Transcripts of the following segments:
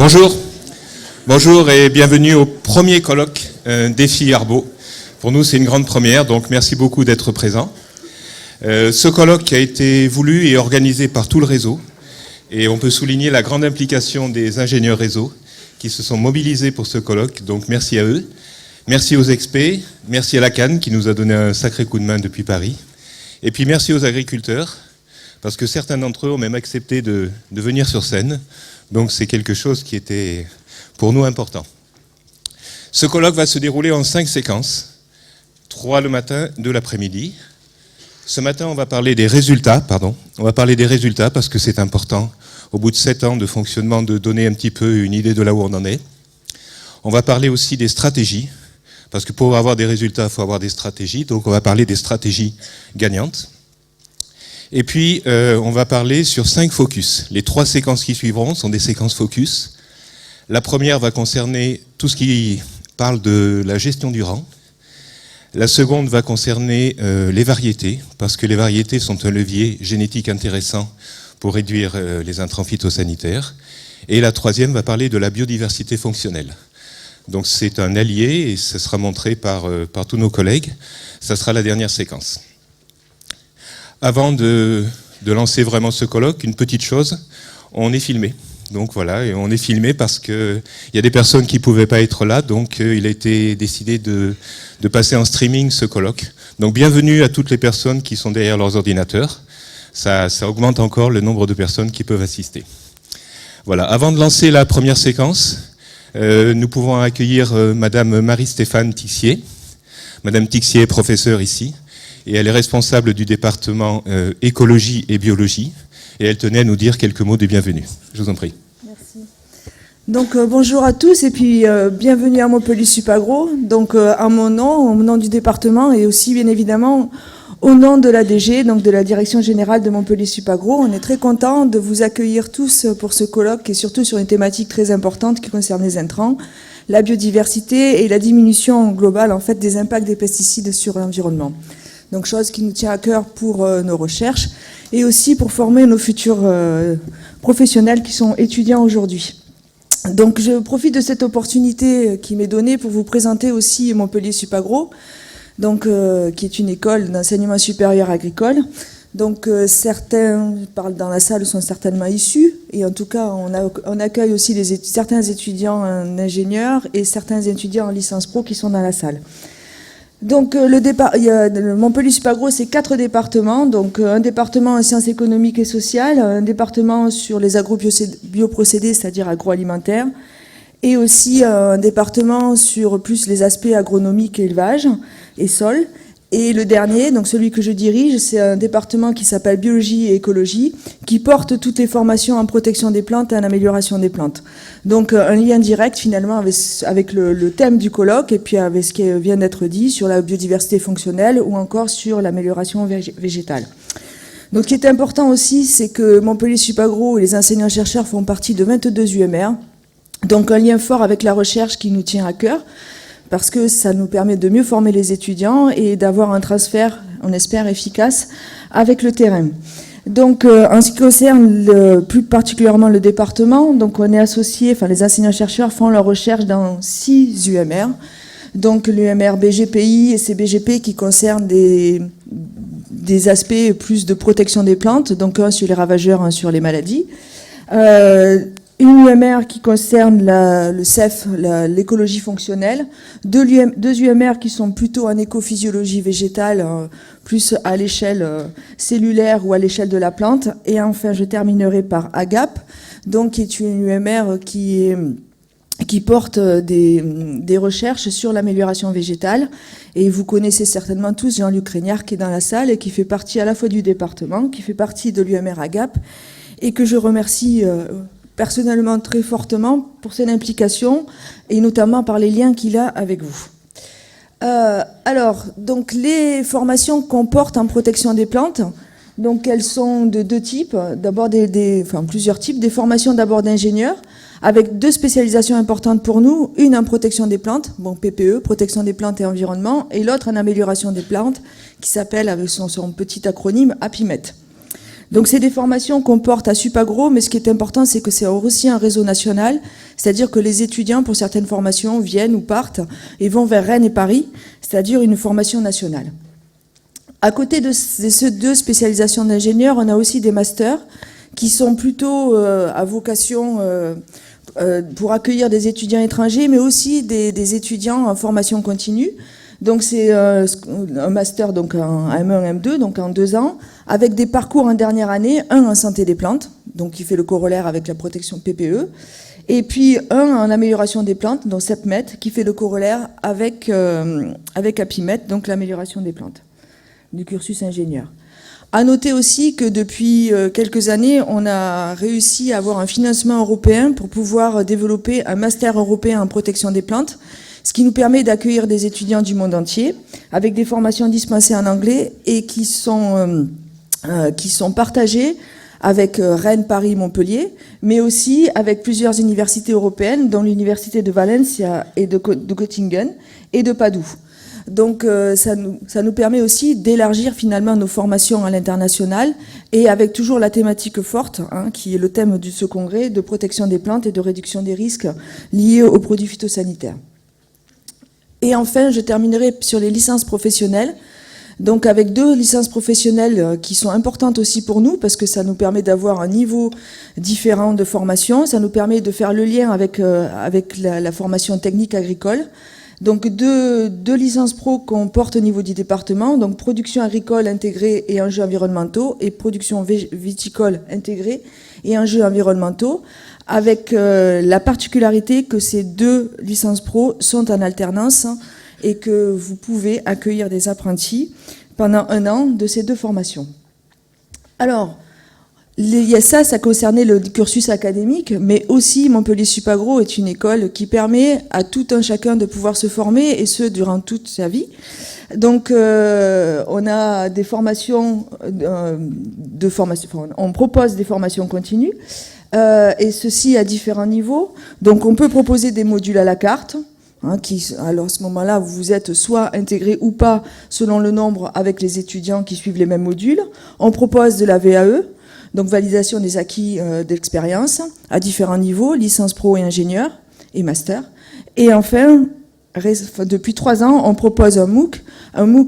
Bonjour, bonjour et bienvenue au premier colloque Défi Arbo. Pour nous, c'est une grande première, donc merci beaucoup d'être présent. Ce colloque a été voulu et organisé par tout le réseau et on peut souligner la grande implication des ingénieurs réseau qui se sont mobilisés pour ce colloque, donc merci à eux. Merci aux experts, merci à la CAN qui nous a donné un sacré coup de main depuis Paris. Et puis merci aux agriculteurs, parce que certains d'entre eux ont même accepté de venir sur scène. Donc c'est quelque chose qui était pour nous important. Ce colloque va se dérouler en 5 séquences, 3 le matin, 2 l'après-midi. Ce matin, on va parler des résultats, On va parler des résultats parce que c'est important, au bout de 7 ans de fonctionnement, de donner un petit peu une idée de là où on en est. On va parler aussi des stratégies, parce que pour avoir des résultats, il faut avoir des stratégies. Donc on va parler des stratégies gagnantes. Et puis, on va parler sur 5 focus. Les 3 séquences qui suivront sont des séquences focus. La première va concerner tout ce qui parle de la gestion du rang. La seconde va concerner les variétés, parce que les variétés sont un levier génétique intéressant pour réduire les intrants phytosanitaires. Et la troisième va parler de la biodiversité fonctionnelle. Donc c'est un allié et ce sera montré par tous nos collègues. Ça sera la dernière séquence. Avant de lancer vraiment ce colloque, une petite chose, on est filmé. Donc voilà, et on est filmé parce qu'il y a des personnes qui ne pouvaient pas être là, donc il a été décidé de passer en streaming ce colloque. Donc bienvenue à toutes les personnes qui sont derrière leurs ordinateurs. Ça augmente encore le nombre de personnes qui peuvent assister. Voilà, avant de lancer la première séquence, nous pouvons accueillir Madame Marie-Stéphane Tixier. Madame Tixier est professeure ici. Et elle est responsable du département écologie et biologie. Et elle tenait à nous dire quelques mots de bienvenue. Je vous en prie. Merci. Donc bonjour à tous et puis bienvenue à Montpellier Supagro. Donc à mon nom, au nom du département et aussi bien évidemment au nom de la DG, donc de la Direction Générale de Montpellier Supagro. On est très content de vous accueillir tous pour ce colloque et surtout sur une thématique très importante qui concerne les intrants, la biodiversité et la diminution globale en fait des impacts des pesticides sur l'environnement. Donc chose qui nous tient à cœur pour nos recherches et aussi pour former nos futurs professionnels qui sont étudiants aujourd'hui. Donc je profite de cette opportunité qui m'est donnée pour vous présenter aussi Montpellier Supagro, donc, qui est une école d'enseignement supérieur agricole. Donc certains parlent dans la salle sont certainement issus et en tout cas on accueille aussi certains étudiants en ingénieur et certains étudiants en licence pro qui sont dans la salle. Donc le Montpellier Supagro, c'est 4 départements, donc un département en sciences économiques et sociales, un département sur les agro-bioprocédés, c'est-à-dire agroalimentaires, et aussi un département sur plus les aspects agronomiques, élevage et sol. Et le dernier, donc celui que je dirige, c'est un département qui s'appelle Biologie et Écologie, qui porte toutes les formations en protection des plantes et en amélioration des plantes. Donc un lien direct finalement avec le thème du colloque et puis avec ce qui vient d'être dit sur la biodiversité fonctionnelle ou encore sur l'amélioration végétale. Donc ce qui est important aussi, c'est que Montpellier Supagro et les enseignants-chercheurs font partie de 22 UMR, donc un lien fort avec la recherche qui nous tient à cœur, parce que ça nous permet de mieux former les étudiants et d'avoir un transfert, on espère, efficace avec le terrain. Donc, en ce qui concerne plus particulièrement le département, donc on est associés, enfin les enseignants-chercheurs font leurs recherches dans 6 UMR, donc l'UMR BGPI et CBGP qui concernent des aspects plus de protection des plantes, donc un sur les ravageurs, un sur les maladies. Une UMR qui concerne le CEF, l'écologie fonctionnelle, 2 UMR qui sont plutôt en écophysiologie végétale, plus à l'échelle cellulaire ou à l'échelle de la plante. Et enfin, je terminerai par AGAP, donc qui est une UMR qui porte des recherches sur l'amélioration végétale. Et vous connaissez certainement tous Jean-Luc Régnard qui est dans la salle et qui fait partie à la fois du département, qui fait partie de l'UMR AGAP, et que je remercie personnellement très fortement pour son implication et notamment par les liens qu'il a avec vous. Alors, donc les formations qu'on porte en protection des plantes, donc elles sont de 2 types. D'abord plusieurs types. Des formations d'abord d'ingénieurs avec 2 spécialisations importantes pour nous. Une en protection des plantes, bon PPE, protection des plantes et environnement, et l'autre en amélioration des plantes qui s'appelle avec son petit acronyme APIMET. Donc c'est des formations qu'on porte à Supagro, mais ce qui est important, c'est que c'est aussi un réseau national, c'est-à-dire que les étudiants, pour certaines formations, viennent ou partent et vont vers Rennes et Paris, c'est-à-dire une formation nationale. À côté de ces deux spécialisations d'ingénieurs, on a aussi des masters qui sont plutôt à vocation pour accueillir des étudiants étrangers, mais aussi des étudiants en formation continue. Donc c'est un master, donc en M1, M2, donc en 2 ans, avec des parcours en dernière année, un en santé des plantes, donc qui fait le corollaire avec la protection PPE, et puis un en amélioration des plantes, donc CEPMET, qui fait le corollaire avec APIMET, donc l'amélioration des plantes, du cursus ingénieur. À noter aussi que depuis quelques années, on a réussi à avoir un financement européen pour pouvoir développer un master européen en protection des plantes, ce qui nous permet d'accueillir des étudiants du monde entier, avec des formations dispensées en anglais et qui sont partagées avec Rennes, Paris, Montpellier, mais aussi avec plusieurs universités européennes, dont l'université de Valencia et de Göttingen et de Padoue. Donc ça nous permet aussi d'élargir finalement nos formations à l'international et avec toujours la thématique forte, qui est le thème de ce congrès, de protection des plantes et de réduction des risques liés aux produits phytosanitaires. Et enfin, je terminerai sur les licences professionnelles. Donc avec 2 licences professionnelles qui sont importantes aussi pour nous, parce que ça nous permet d'avoir un niveau différent de formation, ça nous permet de faire le lien avec la formation technique agricole. Donc deux licences pro qu'on porte au niveau du département, donc production agricole intégrée et enjeux environnementaux, et production viticole intégrée et enjeux environnementaux, avec la particularité que ces 2 licences pro sont en alternance et que vous pouvez accueillir des apprentis pendant 1 an de ces 2 formations. Alors, ça concernait le cursus académique, mais aussi Montpellier Supagro est une école qui permet à tout un chacun de pouvoir se former, et ce, durant toute sa vie. Donc, on a des formations, on propose des formations continues, et ceci à différents niveaux. Donc, on peut proposer des modules à la carte, alors à ce moment-là, vous êtes soit intégré ou pas, selon le nombre, avec les étudiants qui suivent les mêmes modules. On propose de la VAE, donc validation des acquis d'expérience, à différents niveaux, licence pro et ingénieur, et master. Et enfin, depuis 3 ans, on propose un MOOC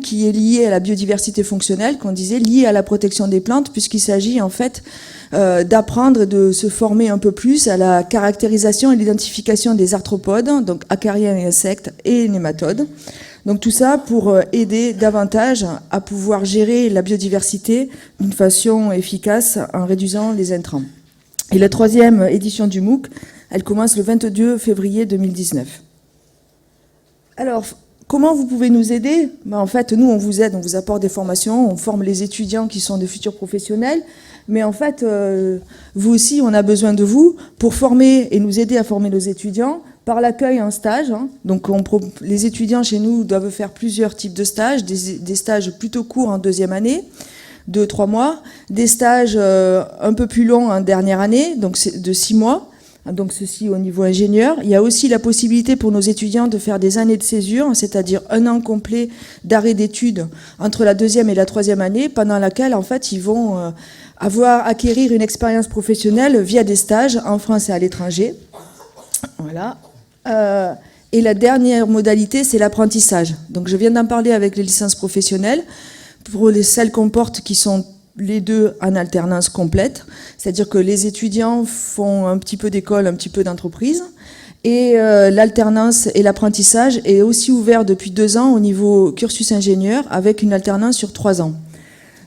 qui est lié à la biodiversité fonctionnelle, qu'on disait, lié à la protection des plantes, puisqu'il s'agit en fait d'apprendre et de se former un peu plus à la caractérisation et l'identification des arthropodes, donc acariens et insectes, et nématodes. Donc tout ça pour aider davantage à pouvoir gérer la biodiversité d'une façon efficace en réduisant les intrants. Et la 3e édition du MOOC, elle commence le 22 février 2019. Alors, comment vous pouvez nous aider ? En fait, nous, on vous aide, on vous apporte des formations, on forme les étudiants qui sont de futurs professionnels. Mais en fait, vous aussi, on a besoin de vous pour former et nous aider à former nos étudiants par l'accueil en stage. Donc, les étudiants chez nous doivent faire plusieurs types de stages, des stages plutôt courts en 2e année, 2-3 mois, des stages un peu plus longs en dernière année, donc de 6 mois. Donc ceci au niveau ingénieur. Il y a aussi la possibilité pour nos étudiants de faire des années de césure, c'est-à-dire 1 an complet d'arrêt d'études entre la 2e et la 3e année, pendant laquelle en fait ils vont acquérir une expérience professionnelle via des stages en France et à l'étranger. Voilà. Et la dernière modalité, c'est l'apprentissage. Donc je viens d'en parler avec les licences professionnelles. Pour celles qu'on porte qui sont les 2 en alternance complète, c'est-à-dire que les étudiants font un petit peu d'école, un petit peu d'entreprise, et l'alternance et l'apprentissage est aussi ouvert depuis 2 ans au niveau cursus ingénieur, avec une alternance sur 3 ans.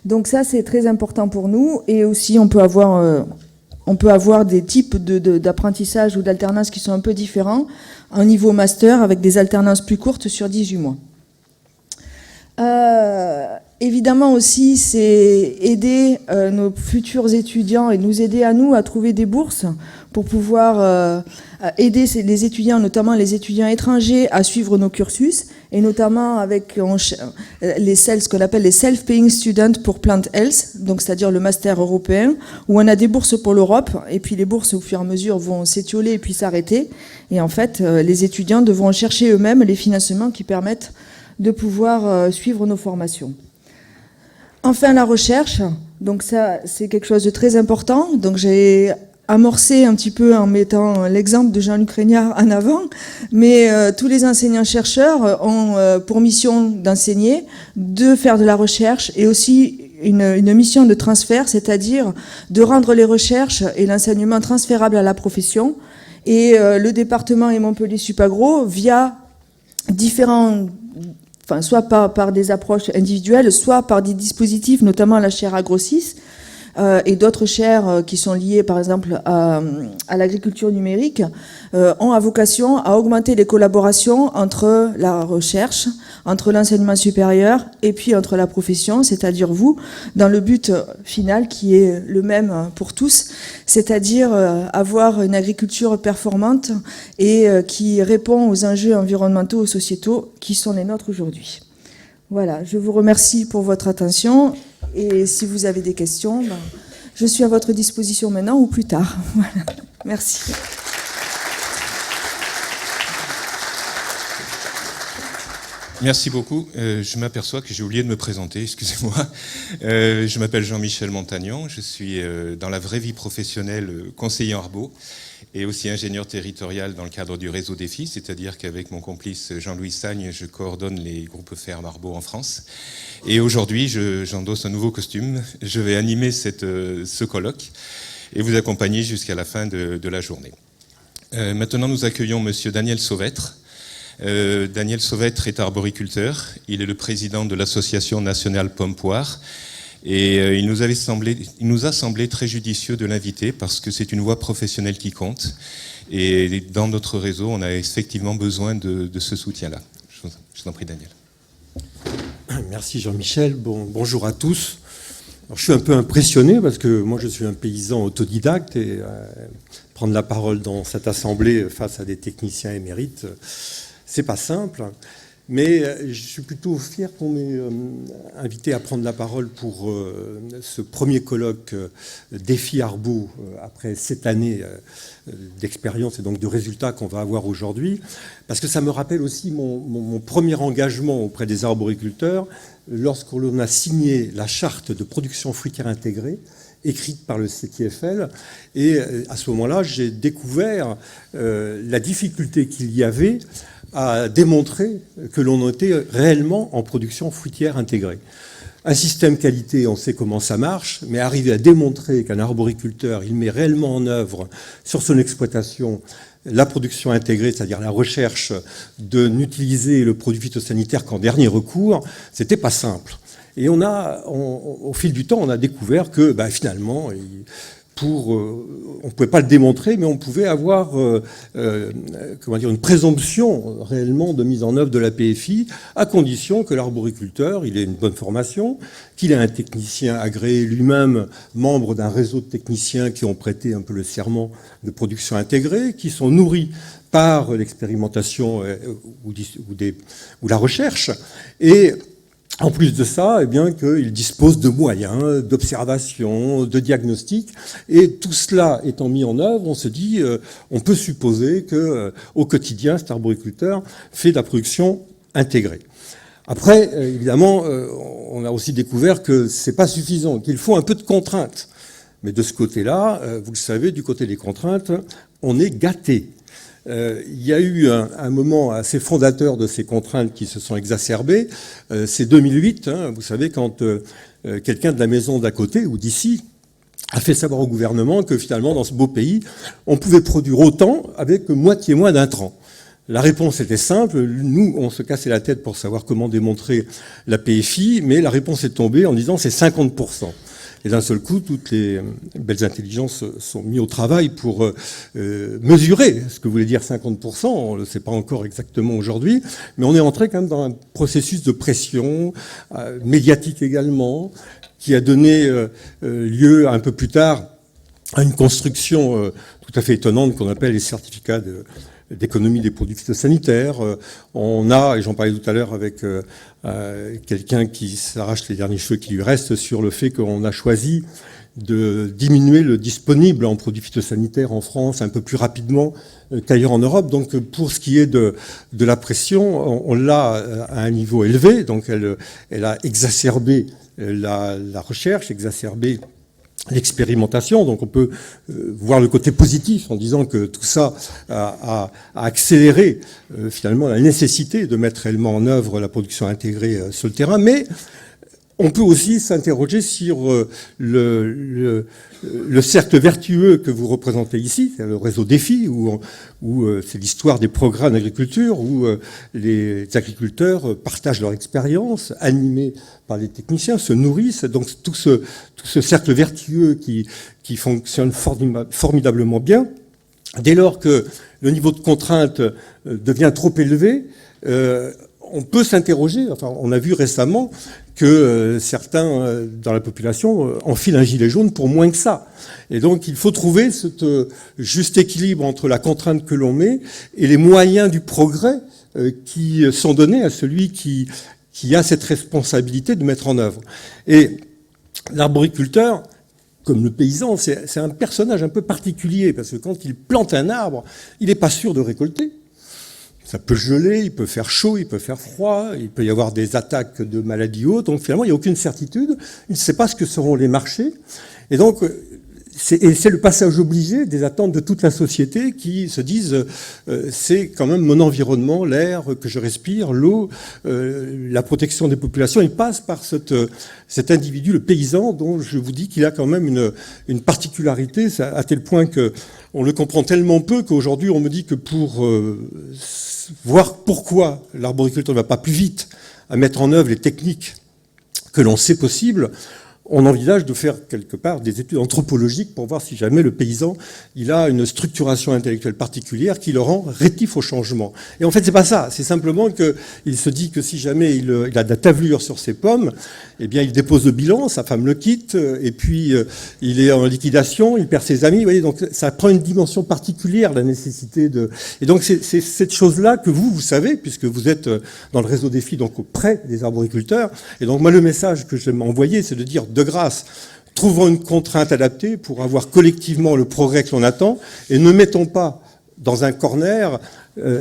Donc ça, c'est très important pour nous, et aussi on peut avoir des types d'apprentissage ou d'alternance qui sont un peu différents, en niveau master, avec des alternances plus courtes sur 18 mois. Évidemment aussi, c'est aider nos futurs étudiants et nous aider à nous à trouver des bourses pour pouvoir aider les étudiants, notamment les étudiants étrangers, à suivre nos cursus, et notamment avec ce qu'on appelle les Self-Paying Students pour Plant Health, donc c'est-à-dire le master européen, où on a des bourses pour l'Europe, et puis les bourses au fur et à mesure vont s'étioler et puis s'arrêter, et en fait les étudiants devront chercher eux-mêmes les financements qui permettent de pouvoir suivre nos formations. Enfin, la recherche. Donc ça, c'est quelque chose de très important. Donc j'ai amorcé un petit peu en mettant l'exemple de Jean-Luc Reignard en avant, mais tous les enseignants-chercheurs ont pour mission d'enseigner, de faire de la recherche et aussi une mission de transfert, c'est-à-dire de rendre les recherches et l'enseignement transférables à la profession. Et le département et Montpellier Supagro, via différents, enfin, soit par des approches individuelles, soit par des dispositifs, notamment la chaire Agro6, et d'autres chaires qui sont liées, par exemple, à l'agriculture numérique, ont à vocation à augmenter les collaborations entre la recherche, entre l'enseignement supérieur et puis entre la profession, c'est-à-dire vous, dans le but final qui est le même pour tous, c'est-à-dire avoir une agriculture performante et qui répond aux enjeux environnementaux et sociétaux qui sont les nôtres aujourd'hui. Voilà, je vous remercie pour votre attention et si vous avez des questions, ben, je suis à votre disposition maintenant ou plus tard. Voilà. Merci. Merci beaucoup. Je m'aperçois que j'ai oublié de me présenter, excusez-moi. Je m'appelle Jean-Michel Montagnon, je suis dans la vraie vie professionnelle conseiller en Arbo et aussi ingénieur territorial dans le cadre du réseau Défi, c'est-à-dire qu'avec mon complice Jean-Louis Sagne, je coordonne les groupes fermes Arbo en France. Et aujourd'hui, j'endosse un nouveau costume. Je vais animer ce colloque et vous accompagner jusqu'à la fin de la journée. Maintenant, nous accueillons Monsieur Daniel Sauvêtre. Daniel Sauvêtre est arboriculteur. Il est le président de l'association nationale Pomme-Poire. Et il nous a semblé très judicieux de l'inviter parce que c'est une voie professionnelle qui compte. Et dans notre réseau, on a effectivement besoin de ce soutien-là. Je vous en prie, Daniel. Merci Jean-Michel. Bonjour à tous. Alors, je suis un peu impressionné parce que moi je suis un paysan autodidacte et prendre la parole dans cette assemblée face à des techniciens émérites, c'est pas simple. Mais je suis plutôt fier qu'on m'ait invité à prendre la parole pour ce premier colloque Défi Arbo après 7 années d'expérience et donc de résultats qu'on va avoir aujourd'hui. Parce que ça me rappelle aussi mon premier engagement auprès des arboriculteurs lorsqu'on a signé la charte de production fruitière intégrée écrite par le CTFL. Et à ce moment-là, j'ai découvert la difficulté qu'il y avait à démontrer que l'on était réellement en production fruitière intégrée. Un système qualité, on sait comment ça marche, mais arriver à démontrer qu'un arboriculteur, il met réellement en œuvre sur son exploitation la production intégrée, c'est-à-dire la recherche de n'utiliser le produit phytosanitaire qu'en dernier recours, c'était pas simple. Et au fil du temps, on a découvert que finalement, on ne pouvait pas le démontrer, mais on pouvait avoir une présomption réellement de mise en œuvre de la PFI, à condition que l'arboriculteur il ait une bonne formation, qu'il ait un technicien agréé lui-même, membre d'un réseau de techniciens qui ont prêté un peu le serment de production intégrée, qui sont nourris par l'expérimentation ou la recherche, et en plus de ça, qu'il dispose de moyens, d'observation, de diagnostic, et tout cela étant mis en œuvre, on se dit, on peut supposer que au quotidien, cet arboriculteur fait de la production intégrée. Après, évidemment, on a aussi découvert que c'est pas suffisant, qu'il faut un peu de contraintes. Mais de ce côté-là, vous le savez, du côté des contraintes, on est gâté. Il y a eu un moment assez fondateur de ces contraintes qui se sont exacerbées. C'est 2008, vous savez, quand quelqu'un de la maison d'à côté ou d'ici a fait savoir au gouvernement que finalement, dans ce beau pays, on pouvait produire autant avec moitié moins d'intrants. La réponse était simple. Nous, on se cassait la tête pour savoir comment démontrer la PFI, mais la réponse est tombée en disant c'est 50%. Et d'un seul coup, toutes les belles intelligences sont mises au travail pour mesurer ce que voulait dire 50%. On ne le sait pas encore exactement aujourd'hui, mais on est entré quand même dans un processus de pression médiatique également, qui a donné lieu un peu plus tard à une construction tout à fait étonnante qu'on appelle les certificats d'économie des produits phytosanitaires. On a, et j'en parlais tout à l'heure avec quelqu'un qui s'arrache les derniers cheveux qui lui restent, sur le fait qu'on a choisi de diminuer le disponible en produits phytosanitaires en France un peu plus rapidement qu'ailleurs en Europe. Donc pour ce qui est de la pression, on l'a à un niveau élevé, donc elle a exacerbé la recherche, exacerbé l'expérimentation. Donc on peut voir le côté positif en disant que tout ça a accéléré finalement la nécessité de mettre réellement en œuvre la production intégrée sur le terrain, mais on peut aussi s'interroger sur le cercle vertueux que vous représentez ici, c'est le réseau Défi, où c'est l'histoire des progrès en agriculture, où les agriculteurs partagent leur expérience, animés par les techniciens, se nourrissent. Donc tout ce cercle vertueux qui fonctionne formidablement bien. Dès lors que le niveau de contrainte devient trop élevé, on peut s'interroger, enfin on a vu récemment que certains dans la population enfilent un gilet jaune pour moins que ça. Et donc il faut trouver ce juste équilibre entre la contrainte que l'on met et les moyens du progrès qui sont donnés à celui qui a cette responsabilité de mettre en œuvre. Et l'arboriculteur, comme le paysan, c'est un personnage un peu particulier, parce que quand il plante un arbre, il n'est pas sûr de récolter. Ça peut geler, il peut faire chaud, il peut faire froid, il peut y avoir des attaques de maladies hautes. Donc finalement, il n'y a aucune certitude. Il ne sait pas ce que seront les marchés. Et donc, c'est le passage obligé des attentes de toute la société qui se disent c'est quand même mon environnement, l'air que je respire, l'eau, la protection des populations. Il passe par cet individu, le paysan, dont je vous dis qu'il a quand même une particularité, à tel point que on le comprend tellement peu qu'aujourd'hui on me dit que pour voir pourquoi l'arboriculture ne va pas plus vite à mettre en œuvre les techniques que l'on sait possibles, on envisage de faire quelque part des études anthropologiques pour voir si jamais le paysan il a une structuration intellectuelle particulière qui le rend rétif au changement. Et en fait, c'est pas ça. C'est simplement qu'il se dit que si jamais il a de la tavelure sur ses pommes, eh bien, il dépose le bilan, sa femme le quitte, et puis il est en liquidation, il perd ses amis. Vous voyez, donc ça prend une dimension particulière, la nécessité de. Et donc c'est cette chose-là que vous savez, puisque vous êtes dans le réseau Défi, donc auprès des arboriculteurs. Et donc moi, le message que j'aime envoyer, c'est de dire de grâce, trouvons une contrainte adaptée pour avoir collectivement le progrès que l'on attend, et ne mettons pas dans un corner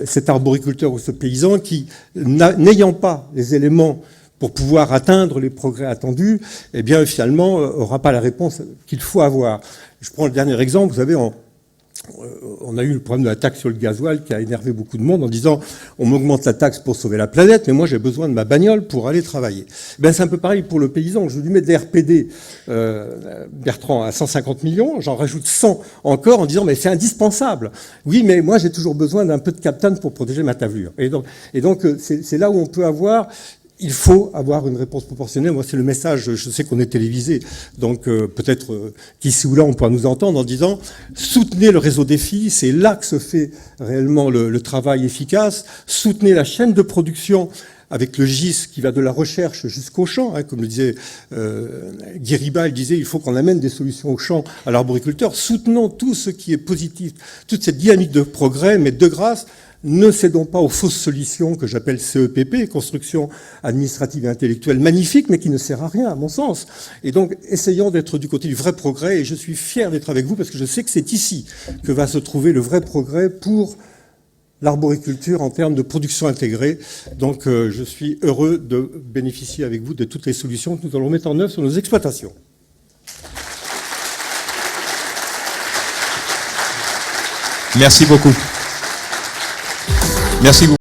cet arboriculteur ou ce paysan qui, n'ayant pas les éléments pour pouvoir atteindre les progrès attendus, eh bien finalement n'aura pas la réponse qu'il faut avoir. Je prends le dernier exemple, vous savez, on a eu le problème de la taxe sur le gasoil qui a énervé beaucoup de monde en disant on m'augmente la taxe pour sauver la planète, mais moi j'ai besoin de ma bagnole pour aller travailler. Ben c'est un peu pareil pour le paysan. Je lui mets des RPD, Bertrand, à 150 millions, j'en rajoute 100 encore en disant mais c'est indispensable. Oui, mais moi j'ai toujours besoin d'un peu de captane pour protéger ma tavelure. Et donc c'est là où on peut avoir. Il faut avoir une réponse proportionnelle. Moi, c'est le message, je sais qu'on est télévisé, donc peut-être qu'ici ou là, on pourra nous entendre en disant soutenez le réseau Défi, c'est là que se fait réellement le travail efficace. Soutenez la chaîne de production avec le GIS qui va de la recherche jusqu'au champ. Hein, comme le disait Guy Riba, il disait il faut qu'on amène des solutions au champ à l'arboriculteur. Soutenons tout ce qui est positif, toute cette dynamique de progrès, mais de grâce, ne cédons pas aux fausses solutions que j'appelle CEPP, construction administrative et intellectuelle magnifique, mais qui ne sert à rien, à mon sens. Et donc, essayons d'être du côté du vrai progrès, et je suis fier d'être avec vous, parce que je sais que c'est ici que va se trouver le vrai progrès pour l'arboriculture en termes de production intégrée. Donc, je suis heureux de bénéficier avec vous de toutes les solutions que nous allons mettre en œuvre sur nos exploitations. Merci beaucoup. Merci beaucoup.